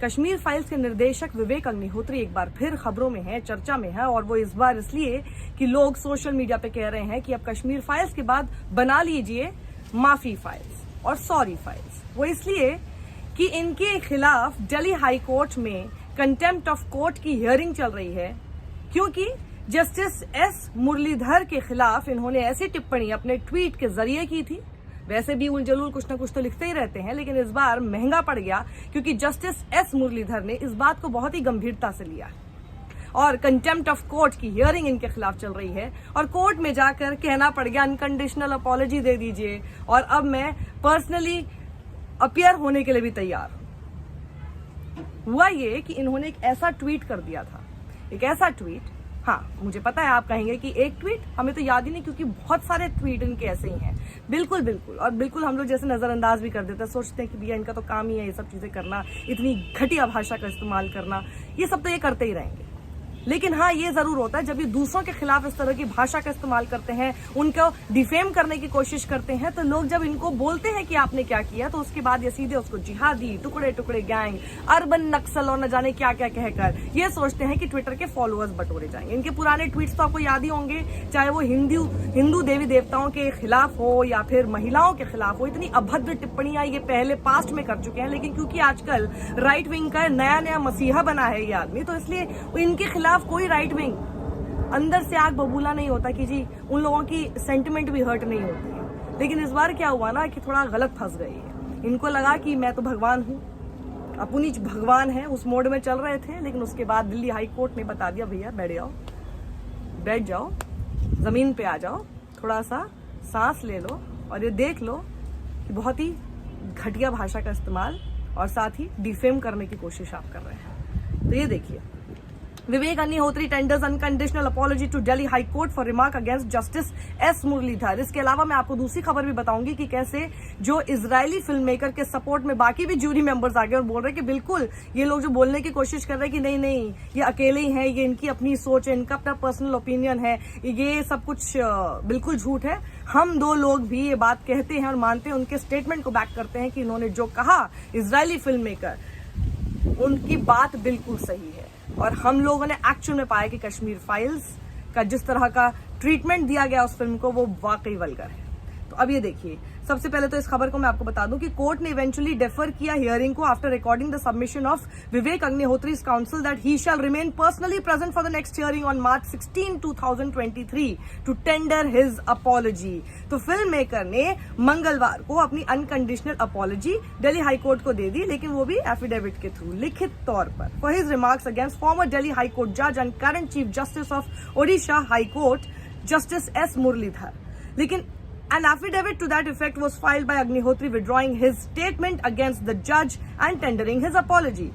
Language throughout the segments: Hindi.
कश्मीर फाइल्स के निर्देशक विवेक अग्निहोत्री एक बार फिर खबरों में है, चर्चा में है, और वो इस बार इसलिए कि लोग सोशल मीडिया पे कह रहे हैं कि अब कश्मीर फाइल्स के बाद बना लीजिए माफी फाइल्स और सॉरी फाइल्स। वो इसलिए कि इनके खिलाफ दिल्ली हाई कोर्ट में कंटेम्प्ट ऑफ कोर्ट की हियरिंग चल रही है, क्योंकि जस्टिस एस मुरलीधर के खिलाफ इन्होंने ऐसी टिप्पणी अपने ट्वीट के जरिए की थी। वैसे भी उलझलूल कुछ ना कुछ तो लिखते ही रहते हैं, लेकिन इस बार महंगा पड़ गया क्योंकि जस्टिस एस मुरलीधर ने इस बात को बहुत ही गंभीरता से लिया और कंटेम्प्ट ऑफ कोर्ट की हियरिंग इनके खिलाफ चल रही है और कोर्ट में जाकर कहना पड़ गया अनकंडीशनल अपॉलॉजी दे दीजिए और अब मैं पर्सनली अपीयर होने के लिए भी तैयार हूं। हुआ ये कि इन्होंने एक ऐसा ट्वीट कर दिया था, एक ऐसा ट्वीट, हाँ मुझे पता है आप कहेंगे कि एक ट्वीट, हमें तो याद ही नहीं क्योंकि बहुत सारे ट्वीट इनके ऐसे ही हैं। बिल्कुल बिल्कुल, और बिल्कुल हम लोग जैसे नजरअंदाज भी कर देते हैं, सोचते हैं कि भैया इनका तो काम ही है ये सब चीजें करना, इतनी घटिया भाषा का इस्तेमाल करना, ये सब तो ये करते ही रहेंगे। लेकिन हाँ ये जरूर होता है जब ये दूसरों के खिलाफ इस तरह की भाषा का इस्तेमाल करते हैं, उनको डिफेम करने की कोशिश करते हैं, तो लोग जब इनको बोलते हैं कि आपने क्या किया तो उसके बाद ये सीधे उसको जिहादी, टुकड़े टुकड़े गैंग, अर्बन नक्सल और न जाने क्या क्या कहकर ये सोचते हैं कि ट्विटर के फॉलोअर्स बटोरे जाएंगे। इनके पुराने ट्वीट्स तो आपको याद ही होंगे, चाहे वो हिंदू देवी देवताओं के खिलाफ हो या फिर महिलाओं के खिलाफ हो, इतनी अभद्र टिप्पणियां ये पहले पास्ट में कर चुके हैं। लेकिन क्योंकि आजकल राइट विंग का नया मसीहा बना है ये आदमी, तो इसलिए इनके खिलाफ कोई राइट विंग अंदर से आग बबूला नहीं होता कि जी उन लोगों की सेंटिमेंट भी हर्ट नहीं होती है। लेकिन इस बार क्या हुआ ना कि थोड़ा गलत फंस गई है। इनको लगा कि मैं तो भगवान हूं, अपनी भगवान है, उस मोड में चल रहे थे। लेकिन उसके बाद दिल्ली हाई कोर्ट ने बता दिया भैया बैठ जाओ, जमीन पे आ जाओ, थोड़ा सा सांस ले लो और ये देख लो कि बहुत ही घटिया भाषा का इस्तेमाल और साथ ही डिफेम करने की कोशिश आप कर रहे हैं। तो ये देखिए, Vivek Agnihotri tenders unconditional apology to Delhi High Court for remark against Justice S Muralidhar. इसके अलावा मैं आपको दूसरी खबर भी बताऊंगी कि कैसे जो इजरायली फिल्म मेकर के सपोर्ट में बाकी भी जूरी मेंबर्स आ गए और बोल रहे हैं कि बिल्कुल ये लोग जो बोलने की कोशिश कर रहे हैं कि नहीं ये अकेले ही है, ये इनकी अपनी सोच है, इनका अपना पर्सनल ओपिनियन है, ये सब कुछ बिल्कुल झूठ है। हम दो लोग भी ये बात कहते हैं और मानते हैं, उनके स्टेटमेंट को बैक करते हैं कि इन्होंने जो कहा इजरायली फिल्म मेकर, उनकी बात बिल्कुल सही है। और हम लोगों ने एक्चुअल में पाया कि कश्मीर फाइल्स का जिस तरह का ट्रीटमेंट दिया गया उस फिल्म को वो वाकई वल्गर है। तो अब ये देखिए, सबसे पहले तो इस खबर को मैं आपको बता दूं कि कोर्ट ने इवेंचुअली डेफर किया हियरिंग को after recording the submission of Vivek Agnihotri's counsel that he shall remain personally present for the next hearing on March 16, 2023 to tender his apology. तो फिल्म मेकर ने मंगलवार को अपनी unconditional apology Delhi High Court को दे दी, लेकिन वो भी एफिडेविट के थ्रू, लिखित तौर पर, for his remarks against former Delhi High Court जज and current chief justice of Odisha High Court Justice S Muralidhar. लेकिन an affidavit to that effect was filed by Agnihotri withdrawing his statement against the judge and tendering his apology.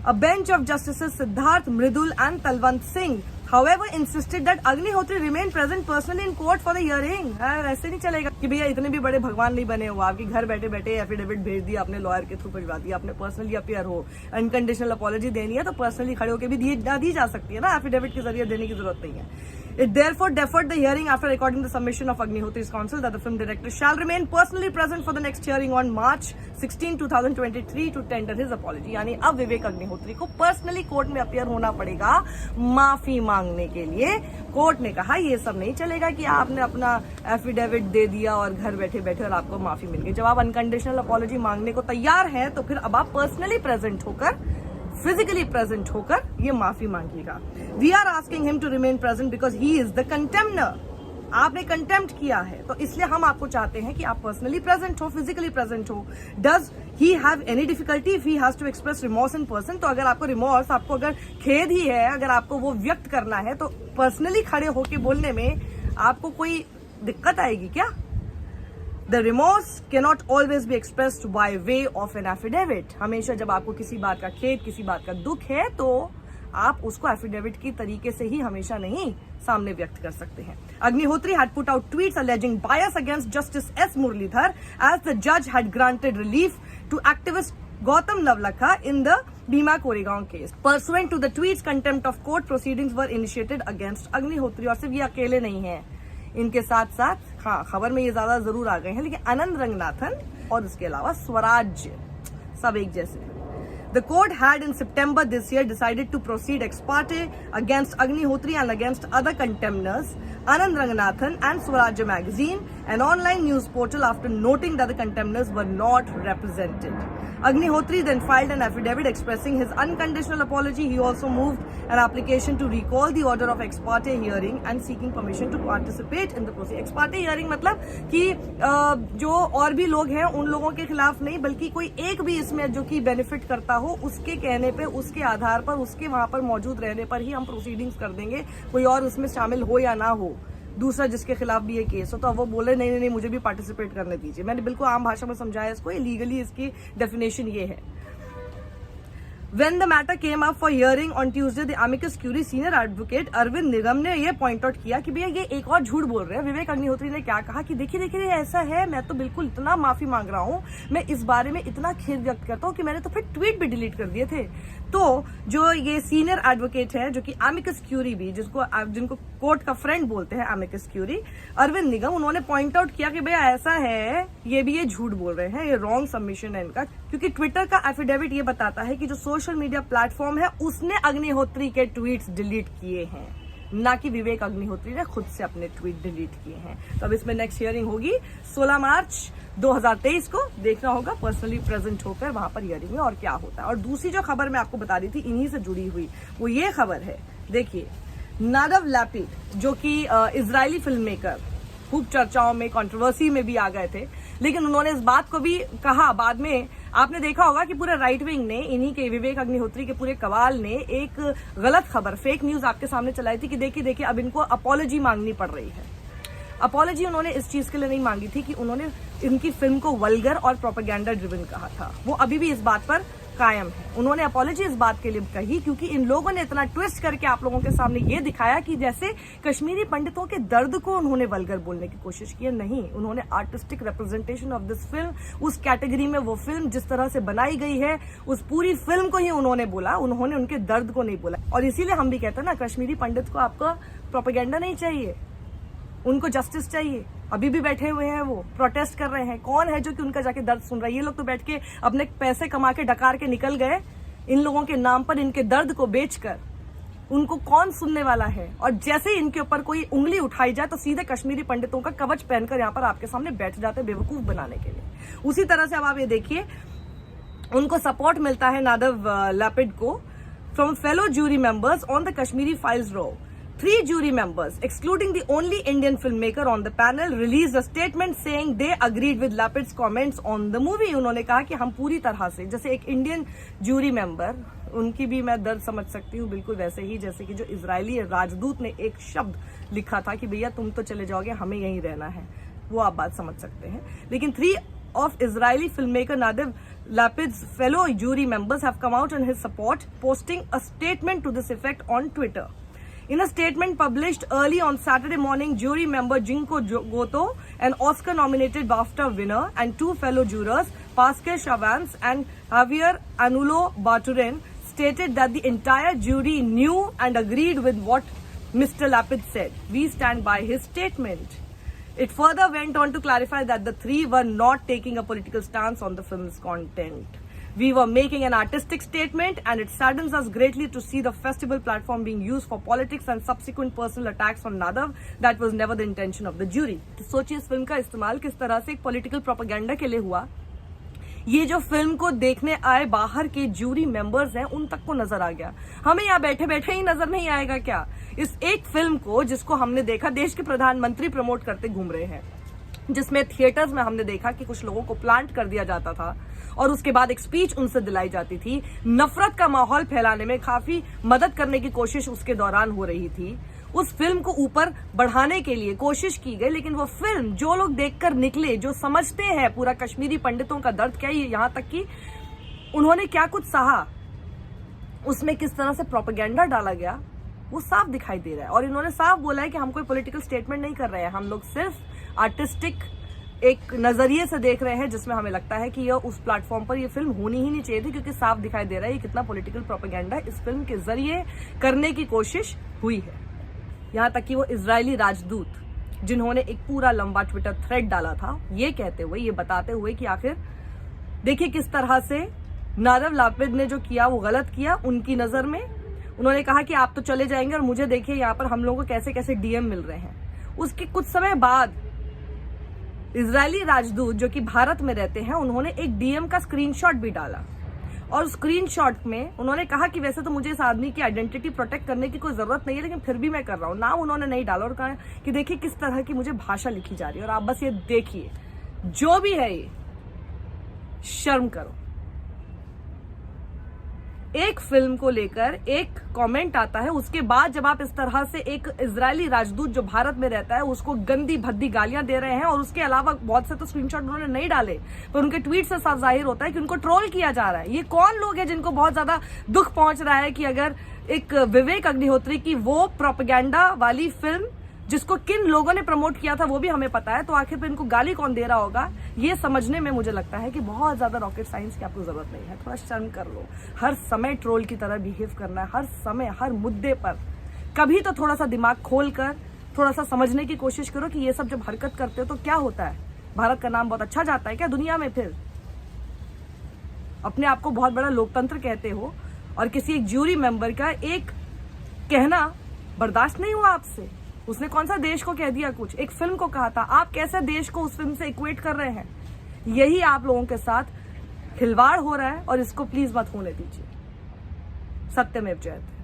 A bench of Justices Siddharth Mridul and Talwant Singh, however, insisted that Agnihotri remain present personally in court for the hearing. ऐसे नहीं चलेगा कि भैया इतने भी बड़े भगवान नहीं बने हो, आपके घर बैठे बैठे एफिडेविट भेज दिया, अपने लॉयर के थ्रू भिजवा दिया, आपने पर्सनली अपीयर हो, अनकंडीशनल अपॉलॉजी देनी है तो पर्सनली खड़े होकर भी दी जा सकती है ना, एफिडेविट के जरिए देने की जरूरत नहीं है। It therefore deferred the hearing after recording the submission of Agnihotri's counsel that the film director shall remain personally present for the next hearing on March 16, 2023 to tender his apology। यानी अब विवेक अग्निहोत्री को पर्सनली कोर्ट में अपीयर होना पड़ेगा माफी मांगने के लिए। कोर्ट ने कहा ये सब नहीं चलेगा कि आपने अपना एफिडेविट दे दिया और घर बैठे बैठे और आपको माफी मिल गई। जब आप अनकंडीशनल अपॉलॉजी मांगने को तैयार हैं तो फिर अब आप पर्सनली प्रेजेंट होकर, फिजिकली प्रेजेंट होकर ये माफी मांगिएगा। We are asking him to remain present because he is the contemnor. आपने कंटेम्प्ट किया है तो इसलिए हम आपको चाहते हैं कि आप पर्सनली प्रेजेंट हो, फिजिकली प्रेजेंट हो। Does he have any difficulty if he has to express remorse in person? तो अगर आपको रिमोर्स, आपको अगर खेद ही है, अगर आपको वो व्यक्त करना है तो पर्सनली खड़े होके बोलने में आपको कोई दिक्कत आएगी क्या? The remorse cannot always be expressed by way of an affidavit। हमेशा जब आपको किसी बात का खेद, किसी बात का दुख है तो आप उसको एफिडेविट की तरीके से ही हमेशा नहीं सामने व्यक्त कर सकते हैं। Agnihotri had put out tweets alleging bias against Justice S. Muralidhar as the judge had granted relief to activist Gautam Navlakha in the Bhima Koregaon case. Pursuant to the tweets, contempt of court proceedings were initiated against Agnihotri। और सिर्फ ये अकेले नहीं है, इनके साथ साथ, हाँ खबर में ये ज्यादा जरूर आ गए हैं, लेकिन अनंत रंगनाथन और उसके अलावा स्वराज्य सब एक जैसे हैं। The court had in September this year decided to proceed ex parte against Agnihotri and against other contemners, Anand Ranganathan and Swarajya Magazine, an online news portal, after noting that the contemners were not represented. Agnihotri then filed an affidavit expressing his unconditional apology. He also moved an application to recall the order of ex parte hearing and seeking permission to participate in the proceeding. Ex parte hearing मतलब कि जो और भी लोग हैं उन लोगों के खिलाफ नहीं, बल्कि कोई एक भी इसमें जो कि बेनिफिट करता हो उसके कहने पे, उसके आधार पर, उसके वहां पर मौजूद रहने पर ही हम प्रोसीडिंग्स कर देंगे, कोई और उसमें शामिल हो या ना हो, दूसरा जिसके खिलाफ भी ये केस हो। तो अब वो बोले नहीं नहीं मुझे भी पार्टिसिपेट करने दीजिए। मैंने बिल्कुल आम भाषा में समझाया इसको, लीगली इसकी डेफिनेशन ये है। When the matter came up for hearing on Tuesday, the amicus curiae senior advocate Arvind निगम ने ये पॉइंट आउट किया कि भैया ये एक और झूठ बोल रहे हैं। विवेक अग्निहोत्री ने क्या कहा कि देखिए देखिए ऐसा है, मैं तो बिल्कुल इतना माफी मांग रहा हूँ, मैं इस बारे में इतना खेद व्यक्त करता हूँ कि मैंने तो फिर ट्वीट भी डिलीट कर दिए थे। तो जो ये सीनियर एडवोकेट है, जो कि एमिकस क्यूरी भी, जिनको कोर्ट का फ्रेंड बोलते हैं एमिकस क्यूरी, अरविंद निगम, उन्होंने पॉइंट आउट किया कि भैया ऐसा है, ये झूठ बोल रहे हैं, ये रॉन्ग सबमिशन है इनका, क्योंकि ट्विटर का एफिडेविट ये बताता है कि जो सोशल मीडिया प्लेटफॉर्म है उसने अग्निहोत्री के ट्वीट्स डिलीट किए हैं, ना कि विवेक अग्निहोत्री ने खुद से अपने ट्वीट डिलीट किए हैं। तो अब इसमें नेक्स्ट हियरिंग होगी 16 मार्च 2023 को, देखना होगा पर्सनली प्रेजेंट होकर वहां पर हियरिंग में और क्या होता है। और दूसरी जो खबर मैं आपको बता रही थी इन्हीं से जुड़ी हुई, वो ये खबर है, देखिए नादव लैपिड जो कि इजरायली फिल्म मेकर, खूब चर्चाओं में, कंट्रोवर्सी में भी आ गए थे, लेकिन उन्होंने इस बात को भी कहा बाद में, आपने देखा होगा कि पूरे राइट विंग ने, इन्हीं के विवेक अग्निहोत्री के पूरे कवाल ने एक गलत खबर, फेक न्यूज आपके सामने चलाई थी कि देखिए अब इनको अपॉलॉजी मांगनी पड़ रही है। अपॉलॉजी उन्होंने इस चीज के लिए नहीं मांगी थी कि उन्होंने इनकी फिल्म को वल्गर और प्रोपेगेंडा ड्रिवन कहा था, वो अभी भी इस बात पर कायम है। उन्होंने अपॉलॉजी इस बात के लिए कही क्योंकि इन लोगों ने इतना ट्विस्ट करके आप लोगों के सामने ये दिखाया कि जैसे कश्मीरी पंडितों के दर्द को उन्होंने वल्गर बोलने की कोशिश की है। नहीं, उन्होंने artistic representation of this film, उस कैटेगरी में वो फिल्म जिस तरह से बनाई गई है, उस पूरी फिल्म को ही उन्होंने बोला, उन्होंने उनके दर्द को नहीं बोला। और इसीलिए हम भी कहते हैं ना, कश्मीरी पंडित को आपका प्रोपेगेंडा नहीं चाहिए, उनको जस्टिस चाहिए। अभी भी बैठे हुए हैं, वो प्रोटेस्ट कर रहे हैं। कौन है जो कि उनका जाके दर्द सुन रहा है? ये लोग तो बैठ के अपने पैसे कमा के डकार के निकल गए, इन लोगों के नाम पर इनके दर्द को बेचकर। उनको कौन सुनने वाला है? और जैसे ही इनके ऊपर कोई उंगली उठाई जाए तो सीधे कश्मीरी पंडितों का कवच पहनकर यहाँ पर आपके सामने बैठ जाते बेवकूफ बनाने के लिए। उसी तरह से अब आप ये देखिए, उनको सपोर्ट मिलता है नादव लैपिड को from fellow jury members on the Kashmiri files row. 3 jury members, excluding the only Indian filmmaker on the panel, released a statement saying they agreed with Lapid's comments on the movie. उन्होंने कहा कि हम पूरी तरह से, जैसे एक इंडियन जूरी मेंबर, उनकी भी मैं दर्द समझ सकती हूँ, बिल्कुल वैसे ही जैसे कि जो इजरायली राजदूत ने एक शब्द लिखा था कि भैया तुम तो चले जाओगे, हमें यहीं रहना है, वो आप बात समझ सकते हैं। लेकिन 3 of Israeli filmmaker Nadav Lapid's fellow jury members have come out in his support, posting a statement to this effect on Twitter. In a statement published early on Saturday morning, jury member Jinko Goto, an Oscar-nominated BAFTA winner, and 2 fellow jurors, Pascal Chavans and Javier Anulo Baturin, stated that the entire jury knew and agreed with what Mr. Lapid said. We stand by his statement. It further went on to clarify that the 3 were not taking a political stance on the film's content. We were making an artistic statement, and it saddens us greatly to see the festival platform being used for politics and subsequent personal attacks on Nadav. That was never the intention of the jury. तो सोचिए इस फिल्म का इस्तेमाल किस तरह से एक पॉलिटिकल प्रोपेगेंडा के लिए हुआ। ये जो फिल्म को देखने आए बाहर के जूरी मेंबर्स हैं, उन तक को नजर आ गया। हमें यहाँ बैठे बैठे ही नजर नहीं आएगा क्या? इस एक फिल्म को, जिसको हमने देखा देश के प्रधानमंत्री प्रमोट करते घूम रहे हैं, जिसमें थिएटर्स में हमने देखा कि कुछ लोगों को प्लांट कर दिया जाता था और उसके बाद एक स्पीच उनसे दिलाई जाती थी, नफरत का माहौल फैलाने में काफी मदद करने की कोशिश उसके दौरान हो रही थी। उस फिल्म को ऊपर बढ़ाने के लिए कोशिश की गई, लेकिन वो फिल्म जो लोग देखकर निकले, जो समझते हैं पूरा कश्मीरी पंडितों का दर्द क्या, यहाँ तक कि उन्होंने क्या कुछ सहा, उसमें किस तरह से प्रोपेगेंडा डाला गया, वो साफ दिखाई दे रहा है। और इन्होंने साफ बोला है कि हम कोई पॉलिटिकल स्टेटमेंट नहीं कर रहे हैं, हम लोग सिर्फ आर्टिस्टिक एक नजरिए से देख रहे हैं, जिसमें हमें लगता है कि यह उस प्लेटफॉर्म पर यह फिल्म होनी ही नहीं चाहिए थी, क्योंकि साफ दिखाई दे रहा है ये कितना पॉलिटिकल प्रोपेगेंडा इस फिल्म के जरिए करने की कोशिश हुई है। यहाँ तक कि वो इजरायली राजदूत, जिन्होंने एक पूरा लंबा ट्विटर थ्रेड डाला था, ये कहते हुए, ये बताते हुए कि आखिर देखिए किस तरह से नादर लापिद ने जो किया वो गलत किया उनकी नजर में। उन्होंने कहा कि आप तो चले जाएंगे और मुझे देखिए यहाँ पर हम लोगों को कैसे कैसे डीएम मिल रहे हैं। उसके कुछ समय बाद इजरायली राजदूत जो कि भारत में रहते हैं, उन्होंने एक डीएम का स्क्रीनशॉट भी डाला और स्क्रीनशॉट में उन्होंने कहा कि वैसे तो मुझे इस आदमी की आइडेंटिटी प्रोटेक्ट करने की कोई जरूरत नहीं है, लेकिन फिर भी मैं कर रहा हूं। नाम उन्होंने नहीं डाला और कहा कि देखिए किस तरह की मुझे भाषा लिखी जा रही है और आप बस ये देखिए, जो भी है ये शर्म करो। एक फिल्म को लेकर एक कमेंट आता है, उसके बाद जब आप इस तरह से एक इजरायली राजदूत जो भारत में रहता है उसको गंदी भद्दी गालियां दे रहे हैं, और उसके अलावा बहुत से तो स्क्रीनशॉट उन्होंने नहीं डाले पर उनके ट्वीट से साफ जाहिर होता है कि उनको ट्रोल किया जा रहा है। ये कौन लोग हैं जिनको बहुत ज्यादा दुख पहुंच रहा है कि अगर एक विवेक अग्निहोत्री की वो प्रोपेगेंडा वाली फिल्म जिसको किन लोगों ने प्रमोट किया था वो भी हमें पता है, तो आखिर पे इनको गाली कौन दे रहा होगा, ये समझने में मुझे लगता है कि बहुत ज्यादा रॉकेट साइंस की आपको जरूरत नहीं है। थोड़ा शर्म कर लो। हर समय ट्रोल की तरह बिहेव करना है, हर समय हर मुद्दे पर। कभी तो थोड़ा सा दिमाग खोल कर थोड़ा सा समझने की कोशिश करो कि ये सब जब हरकत करते हो तो क्या होता है। भारत का नाम बहुत अच्छा जाता है क्या दुनिया में? फिर अपने आप को बहुत बड़ा लोकतंत्र कहते हो और किसी एक ज्यूरी मेंबर का एक कहना बर्दाश्त नहीं हुआ आपसे। उसने कौन सा देश को कह दिया कुछ, एक फिल्म को कहा था, आप कैसे देश को उस फिल्म से इक्वेट कर रहे हैं? यही आप लोगों के साथ खिलवाड़ हो रहा है और इसको प्लीज मत होने दीजिए। सत्यमेव जयते।